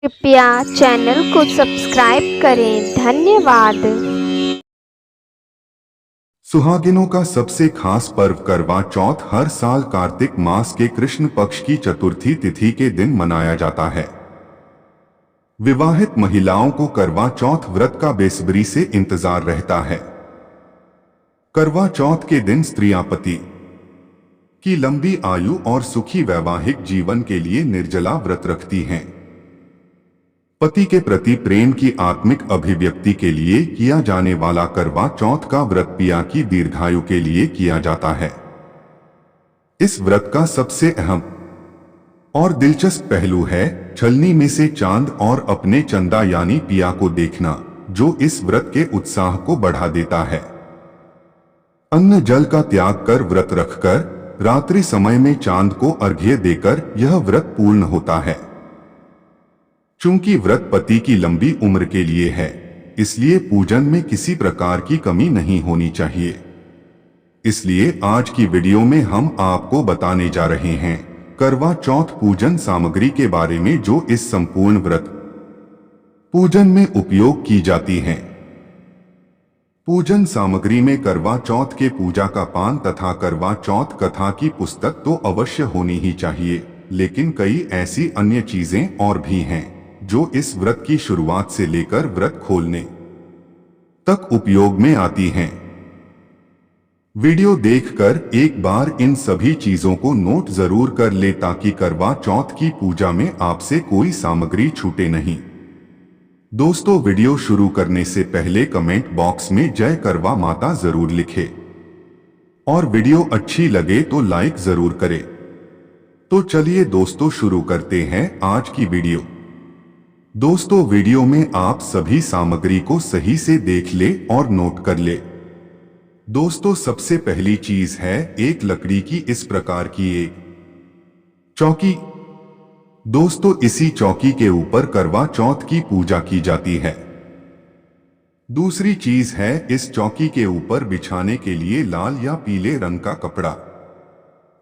कृपया चैनल को सब्सक्राइब करें। धन्यवाद। सुहागिनों का सबसे खास पर्व करवा चौथ हर साल कार्तिक मास के कृष्ण पक्ष की चतुर्थी तिथि के दिन मनाया जाता है। विवाहित महिलाओं को करवा चौथ व्रत का बेसब्री से इंतजार रहता है। करवा चौथ के दिन स्त्रियां पति की लंबी आयु और सुखी वैवाहिक जीवन के लिए निर्जला व्रत रखती हैं। पति के प्रति प्रेम की आत्मिक अभिव्यक्ति के लिए किया जाने वाला करवा चौथ का व्रत पिया की दीर्घायु के लिए किया जाता है। इस व्रत का सबसे अहम और दिलचस्प पहलू है छलनी में से चांद और अपने चंदा यानी पिया को देखना, जो इस व्रत के उत्साह को बढ़ा देता है। अन्न जल का त्याग कर व्रत रखकर रात्रि समय में चांद को अर्घ्य देकर यह व्रत पूर्ण होता है। चूंकि व्रत पति की लंबी उम्र के लिए है, इसलिए पूजन में किसी प्रकार की कमी नहीं होनी चाहिए। इसलिए आज की वीडियो में हम आपको बताने जा रहे हैं करवा चौथ पूजन सामग्री के बारे में, जो इस संपूर्ण व्रत पूजन में उपयोग की जाती हैं। पूजन सामग्री में करवा चौथ के पूजा का पान तथा करवा चौथ कथा की पुस्तक तो अवश्य होनी ही चाहिए, लेकिन कई ऐसी अन्य चीजें और भी हैं जो इस व्रत की शुरुआत से लेकर व्रत खोलने तक उपयोग में आती हैं। वीडियो देखकर एक बार इन सभी चीजों को नोट जरूर कर ले ताकि करवा चौथ की पूजा में आपसे कोई सामग्री छूटे नहीं। दोस्तों, वीडियो शुरू करने से पहले कमेंट बॉक्स में जय करवा माता जरूर लिखें और वीडियो अच्छी लगे तो लाइक जरूर करें। तो चलिए दोस्तों शुरू करते हैं आज की वीडियो। दोस्तों, वीडियो में आप सभी सामग्री को सही से देख ले और नोट कर ले। दोस्तों, सबसे पहली चीज है एक लकड़ी की इस प्रकार की एक चौकी। दोस्तों, इसी चौकी के ऊपर करवा चौथ की पूजा की जाती है। दूसरी चीज है इस चौकी के ऊपर बिछाने के लिए लाल या पीले रंग का कपड़ा।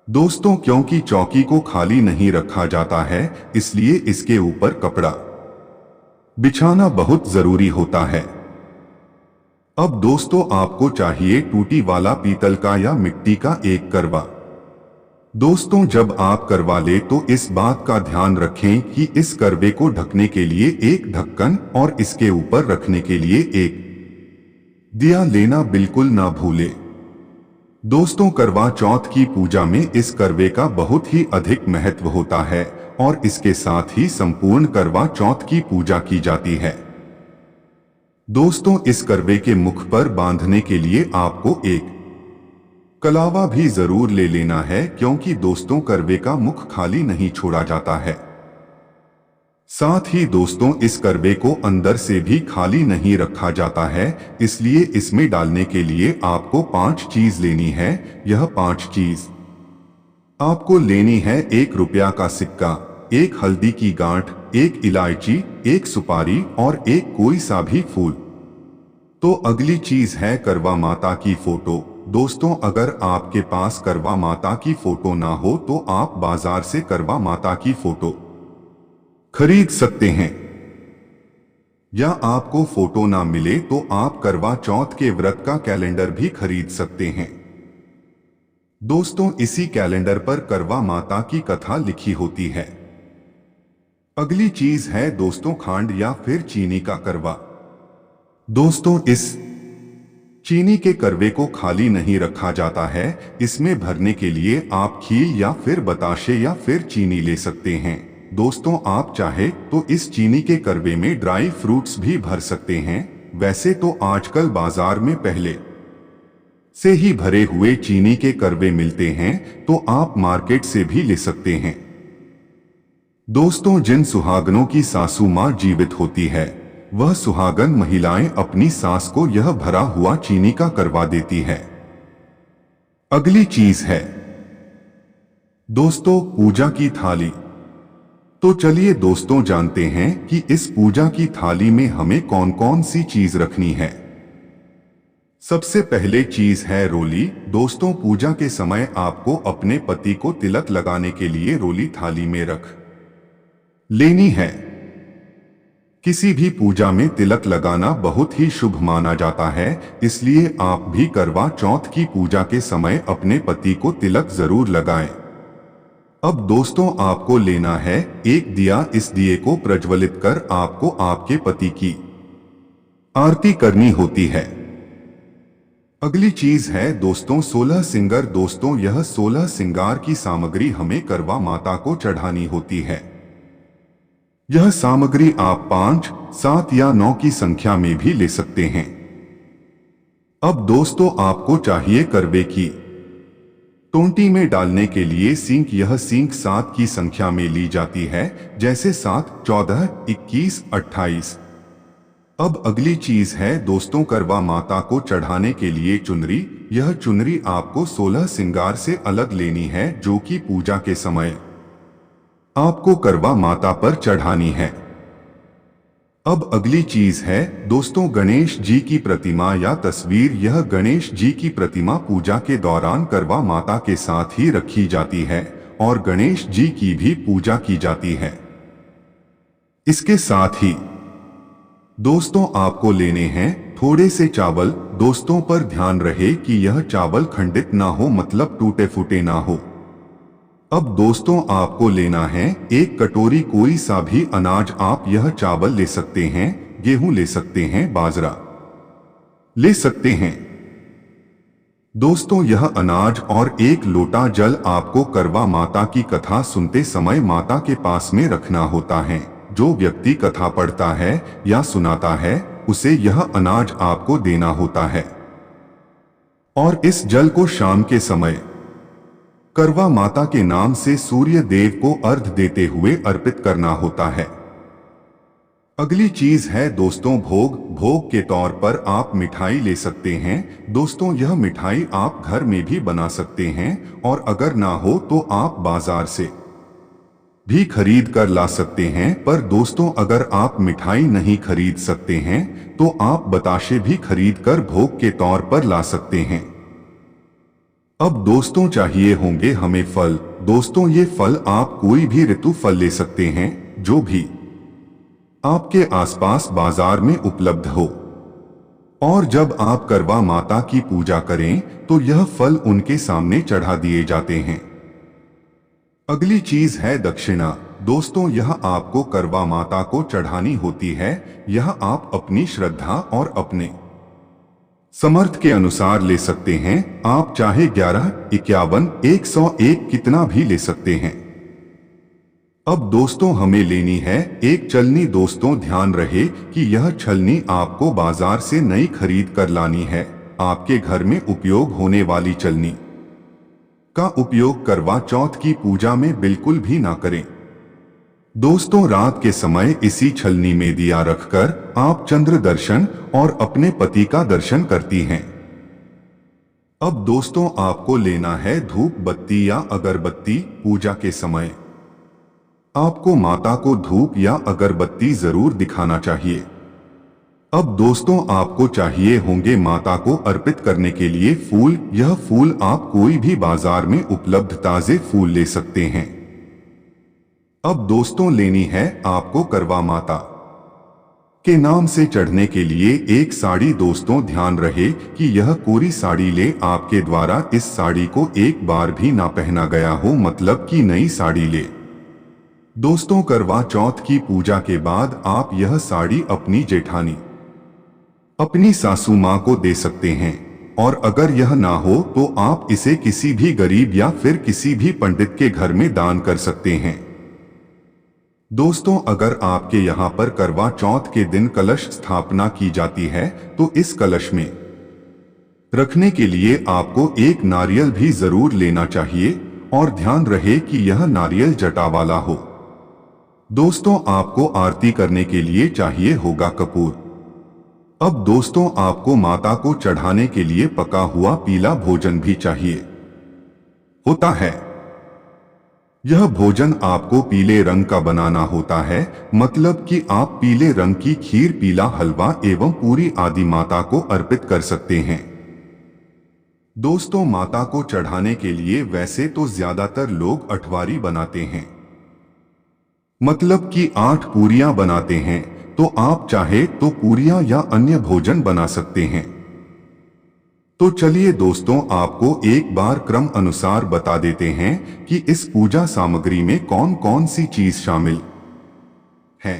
दोस्तों, क्योंकि चौकी को खाली नहीं रखा जाता है, इसलिए इसके ऊपर कपड़ा बिछाना बहुत जरूरी होता है। अब दोस्तों, आपको चाहिए टूटी वाला पीतल का या मिट्टी का एक करवा। दोस्तों, जब आप करवा ले तो इस बात का ध्यान रखें कि इस करवे को ढकने के लिए एक ढक्कन और इसके ऊपर रखने के लिए एक दिया लेना बिल्कुल ना भूले। दोस्तों, करवा चौथ की पूजा में इस करवे का बहुत ही अधिक महत्व होता है और इसके साथ ही संपूर्ण करवा चौथ की पूजा की जाती है। दोस्तों, इस करवे के मुख पर बांधने के लिए आपको एक कलावा भी जरूर ले लेना है, क्योंकि दोस्तों करवे का मुख खाली नहीं छोड़ा जाता है। साथ ही दोस्तों, इस करवे को अंदर से भी खाली नहीं रखा जाता है, इसलिए इसमें डालने के लिए आपको 5 चीज लेनी है। यह 5 चीज आपको लेनी है: 1 रुपया का सिक्का, 1 हल्दी की गांठ, 1 इलायची, 1 सुपारी और 1 कोई सा भी फूल। तो अगली चीज है करवा माता की फोटो। दोस्तों, अगर आपके पास करवा माता की फोटो ना हो तो आप बाजार से करवा माता की फोटो खरीद सकते हैं, या आपको फोटो ना मिले तो आप करवा चौथ के व्रत का कैलेंडर भी खरीद सकते हैं। दोस्तों, इसी कैलेंडर पर करवा माता की कथा लिखी होती है। अगली चीज है दोस्तों खांड या फिर चीनी का करवा। दोस्तों, इस चीनी के करवे को खाली नहीं रखा जाता है, इसमें भरने के लिए आप खील या फिर बताशे या फिर चीनी ले सकते हैं। दोस्तों, आप चाहे तो इस चीनी के करवे में ड्राई फ्रूट्स भी भर सकते हैं। वैसे तो आजकल बाजार में पहले से ही भरे हुए चीनी के करवे मिलते हैं, तो आप मार्केट से भी ले सकते हैं। दोस्तों, जिन सुहागनों की सासू मां जीवित होती है, वह सुहागन महिलाएं अपनी सास को यह भरा हुआ चीनी का करवा देती है। अगली चीज है दोस्तों पूजा की थाली। तो चलिए दोस्तों जानते हैं कि इस पूजा की थाली में हमें कौन कौन सी चीज रखनी है। सबसे पहले चीज है रोली। दोस्तों, पूजा के समय आपको अपने पति को तिलक लगाने के लिए रोली थाली में रख लेनी है। किसी भी पूजा में तिलक लगाना बहुत ही शुभ माना जाता है, इसलिए आप भी करवा चौथ की पूजा के समय अपने पति को तिलक जरूर लगाएं। अब दोस्तों आपको लेना है एक दिया। इस दिए को प्रज्वलित कर आपको आपके पति की आरती करनी होती है। अगली चीज है दोस्तों 16 सिंगर। दोस्तों यह 16 सिंगार की सामग्री हमें करवा माता को चढ़ानी होती है। यह सामग्री आप 5, 7 या 9 की संख्या में भी ले सकते हैं। अब दोस्तों आपको चाहिए करवे की टोंटी में डालने के लिए सींक। यह सींक 7 की संख्या में ली जाती है, जैसे 7, 14, 21, 28। अब अगली चीज है दोस्तों करवा माता को चढ़ाने के लिए चुनरी। यह चुनरी आपको 16 सिंगार से अलग लेनी है, जो कि पूजा के समय आपको करवा माता पर चढ़ानी है। अब अगली चीज है दोस्तों गणेश जी की प्रतिमा या तस्वीर। यह गणेश जी की प्रतिमा पूजा के दौरान करवा माता के साथ ही रखी जाती है और गणेश जी की भी पूजा की जाती है। इसके साथ ही दोस्तों आपको लेने हैं थोड़े से चावल। दोस्तों पर ध्यान रहे कि यह चावल खंडित ना हो, मतलब टूटे फूटे ना हो। अब दोस्तों आपको लेना है एक कटोरी कोई सा भी अनाज। आप यह चावल ले सकते हैं, गेहूं ले सकते हैं, बाजरा ले सकते हैं। दोस्तों यह अनाज और एक लोटा जल आपको करवा माता की कथा सुनते समय माता के पास में रखना होता है। जो व्यक्ति कथा पढ़ता है या सुनाता है उसे यह अनाज आपको देना होता है और इस जल को शाम के समय करवा माता के नाम से सूर्य देव को अर्घ देते हुए अर्पित करना होता है। अगली चीज है दोस्तों भोग। भोग के तौर पर आप मिठाई ले सकते हैं। दोस्तों यह मिठाई आप घर में भी बना सकते हैं और अगर ना हो तो आप बाजार से भी खरीद कर ला सकते हैं। पर दोस्तों अगर आप मिठाई नहीं खरीद सकते हैं तो आप बताशे भी खरीद कर भोग के तौर पर ला सकते हैं। अब दोस्तों चाहिए होंगे हमें फल। दोस्तों ये फल आप कोई भी ऋतु फल ले सकते हैं, जो भी आपके आसपास बाजार में उपलब्ध हो। और जब आप करवा माता की पूजा करें तो यह फल उनके सामने चढ़ा दिए जाते हैं। अगली चीज है दक्षिणा। दोस्तों यह आपको करवा माता को चढ़ानी होती है। यह आप अपनी श्रद्धा और अपने समर्थ के अनुसार ले सकते हैं। आप चाहे 11, 51, 101 कितना भी ले सकते हैं। अब दोस्तों हमें लेनी है एक छलनी। दोस्तों ध्यान रहे कि यह छलनी आपको बाजार से नई खरीद कर लानी है। आपके घर में उपयोग होने वाली छलनी का उपयोग करवा चौथ की पूजा में बिल्कुल भी ना करें। दोस्तों रात के समय इसी छलनी में दिया रखकर आप चंद्र दर्शन और अपने पति का दर्शन करती हैं। अब दोस्तों आपको लेना है धूप बत्ती या अगरबत्ती। पूजा के समय आपको माता को धूप या अगरबत्ती जरूर दिखाना चाहिए। अब दोस्तों आपको चाहिए होंगे माता को अर्पित करने के लिए फूल। यह फूल आप कोई भी बाजार में उपलब्ध ताजे फूल ले सकते हैं। अब दोस्तों लेनी है आपको करवा माता के नाम से चढ़ने के लिए एक साड़ी। दोस्तों ध्यान रहे कि यह कोरी साड़ी ले। आपके द्वारा इस साड़ी को एक बार भी ना पहना गया हो, मतलब कि नई साड़ी ले। दोस्तों करवा चौथ की पूजा के बाद आप यह साड़ी अपनी जेठानी, अपनी सासू माँ को दे सकते हैं और अगर यह ना हो तो आप इसे किसी भी गरीब या फिर किसी भी पंडित के घर में दान कर सकते हैं। दोस्तों अगर आपके यहाँ पर करवा चौथ के दिन कलश स्थापना की जाती है तो इस कलश में रखने के लिए आपको एक नारियल भी जरूर लेना चाहिए और ध्यान रहे कि यह नारियल जटा वाला हो। दोस्तों आपको आरती करने के लिए चाहिए होगा कपूर। अब दोस्तों आपको माता को चढ़ाने के लिए पका हुआ पीला भोजन भी चाहिए होता है। यह भोजन आपको पीले रंग का बनाना होता है, मतलब कि आप पीले रंग की खीर, पीला हलवा एवं पूरी आदि माता को अर्पित कर सकते हैं। दोस्तों माता को चढ़ाने के लिए वैसे तो ज्यादातर लोग अठवारी बनाते हैं, मतलब कि 8 पूरियां बनाते हैं। तो आप चाहे तो पूरियां या अन्य भोजन बना सकते हैं। तो चलिए दोस्तों, आपको एक बार क्रम अनुसार बता देते हैं कि इस पूजा सामग्री में कौन कौन सी चीज शामिल है।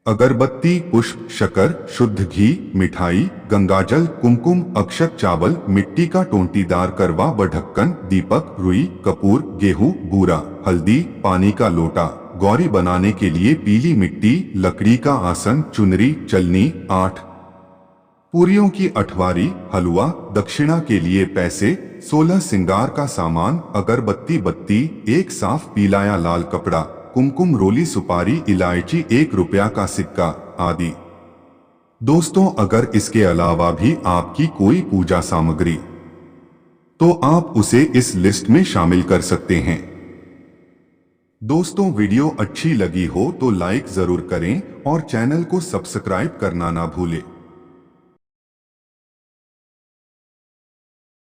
अगरबत्ती, पुष्प, शक्कर, शुद्ध घी, मिठाई, गंगाजल, कुमकुम, अक्षत, चावल, मिट्टी का टोंटीदार करवा व ढक्कन, दीपक, रुई, कपूर, गेहूं, बूरा, हल्दी, पानी का लोटा, गौरी बनाने के लिए पीली मिट्टी, लकड़ी का आसन, चुनरी, चलनी, 8 पूरियों की अठवारी, हलवा, दक्षिणा के लिए पैसे, 16 सिंगार का सामान, अगरबत्ती, बत्ती, एक साफ पीला या लाल कपड़ा, कुमकुम, रोली, सुपारी, इलायची, 1 रुपया का सिक्का आदि। दोस्तों, अगर इसके अलावा भी आपकी कोई पूजा सामग्री तो आप उसे इस लिस्ट में शामिल कर सकते हैं। दोस्तों, वीडियो अच्छी लगी हो तो लाइक जरूर करें और चैनल को सब्सक्राइब करना ना भूलें।